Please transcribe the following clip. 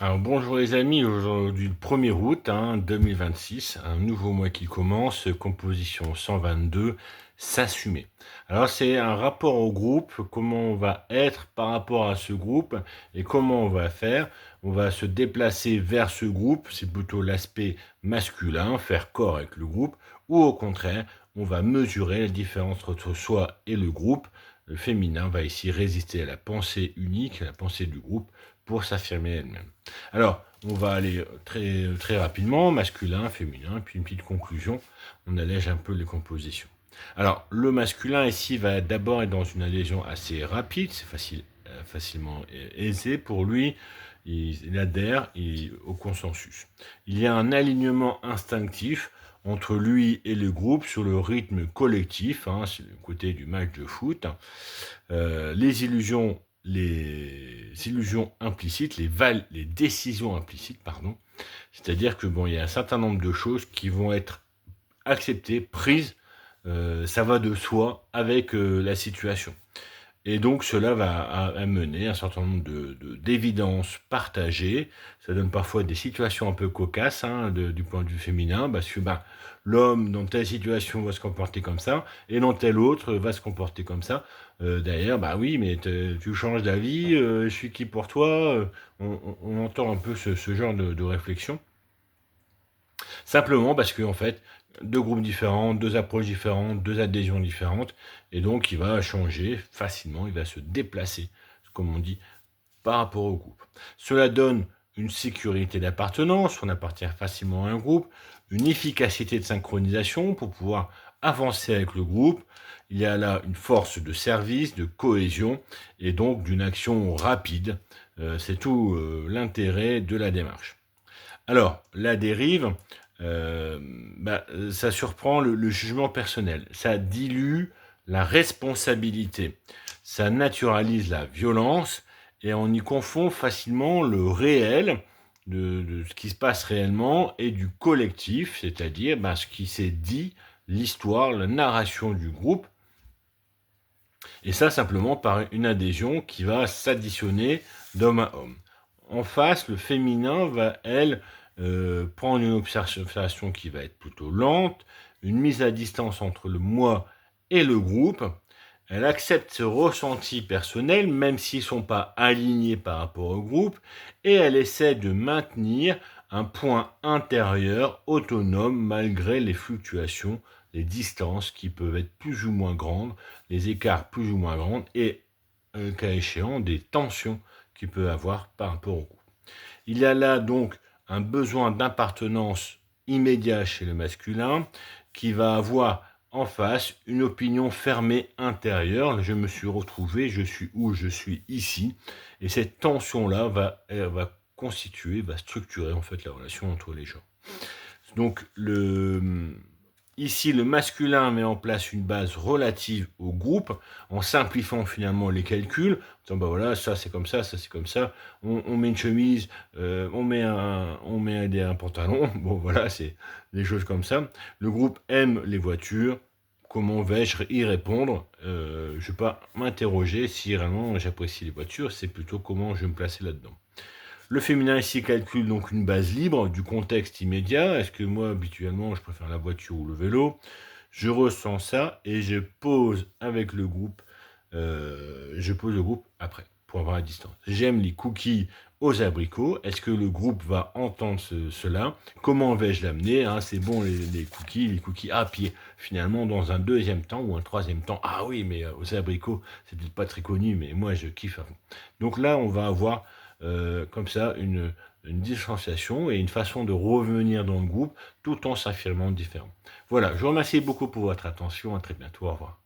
Alors bonjour les amis, aujourd'hui le 1er août 2026, un nouveau mois qui commence, composition 122, s'assumer. Alors c'est un rapport au groupe, comment on va être par rapport à ce groupe et comment on va faire. On va se déplacer vers ce groupe, c'est plutôt l'aspect masculin, faire corps avec le groupe, ou au contraire, on va mesurer la différence entre soi et le groupe. Le féminin va ici résister à la pensée unique, à la pensée du groupe, pour s'affirmer elle-même. Alors, on va aller très rapidement, masculin, féminin, puis une petite conclusion, on allège un peu les compositions. Alors, le masculin ici va d'abord être dans une adhésion assez rapide, c'est facilement aisé pour lui, il adhère au consensus. Il y a un alignement instinctif entre lui et le groupe sur le rythme collectif, c'est le côté du match de foot. Les illusions implicites, les décisions implicites, pardon. C'est-à-dire que bon, il y a un certain nombre de choses qui vont être acceptées, prises, ça va de soi avec la situation. Et donc cela va amener un certain nombre d'évidences partagées. Ça donne parfois des situations un peu cocasses du point de vue féminin, parce que l'homme dans telle situation va se comporter comme ça, et dans telle autre va se comporter comme ça. Derrière, oui, mais tu changes d'avis, je suis qui pour toi on entend un peu ce genre de réflexion. Simplement parce que, en fait, deux groupes différents, deux approches différentes, deux adhésions différentes, et donc il va changer facilement, il va se déplacer, comme on dit, par rapport au groupe. Cela donne une sécurité d'appartenance, on appartient facilement à un groupe, une efficacité de synchronisation pour pouvoir avancer avec le groupe. Il y a là une force de service, de cohésion, et donc d'une action rapide. C'est tout l'intérêt de la démarche. Alors, la dérive, ça surprend le jugement personnel, ça dilue la responsabilité, ça naturalise la violence et on y confond facilement le réel de ce qui se passe réellement et du collectif, c'est-à-dire ce qui s'est dit, l'histoire, la narration du groupe, et ça simplement par une adhésion qui va s'additionner d'homme à homme. En face, le féminin va, elle, prendre une observation qui va être plutôt lente, une mise à distance entre le moi et le groupe. Elle accepte ses ressentis personnels, même s'ils ne sont pas alignés par rapport au groupe, et elle essaie de maintenir un point intérieur autonome malgré les fluctuations, les distances qui peuvent être plus ou moins grandes, les écarts plus ou moins grands, et, cas échéant, des tensions qu'il peut avoir par rapport au groupe. Il y a là donc un besoin d'appartenance immédiat chez le masculin qui va avoir en face une opinion fermée intérieure. Je me suis retrouvé, je suis où, je suis ici. Et cette tension-là va constituer, va structurer en fait la relation entre les gens. Donc ici, le masculin met en place une base relative au groupe en simplifiant finalement les calculs. En disant, voilà, ça c'est comme ça c'est comme ça. On met une chemise, on met un pantalon. Bon, voilà, c'est des choses comme ça. Le groupe aime les voitures. Comment vais-je y répondre? Je ne vais pas m'interroger si réellement j'apprécie les voitures, c'est plutôt comment je vais me placer là-dedans. Le féminin ici calcule donc une base libre du contexte immédiat. Est-ce que moi, habituellement, je préfère la voiture ou le vélo? Je ressens ça et je pose avec le groupe, après, pour avoir la distance. J'aime les cookies aux abricots. Est-ce que le groupe va entendre cela? Comment vais-je l'amener? C'est bon les cookies. Puis finalement, dans un deuxième temps ou un troisième temps, ah oui, mais aux abricots, c'est peut-être pas très connu, mais moi, je kiffe. Donc là, on va avoir comme ça une distanciation et une façon de revenir dans le groupe tout en s'affirmant différent. Voilà, je vous remercie beaucoup pour votre attention, à très bientôt, au revoir.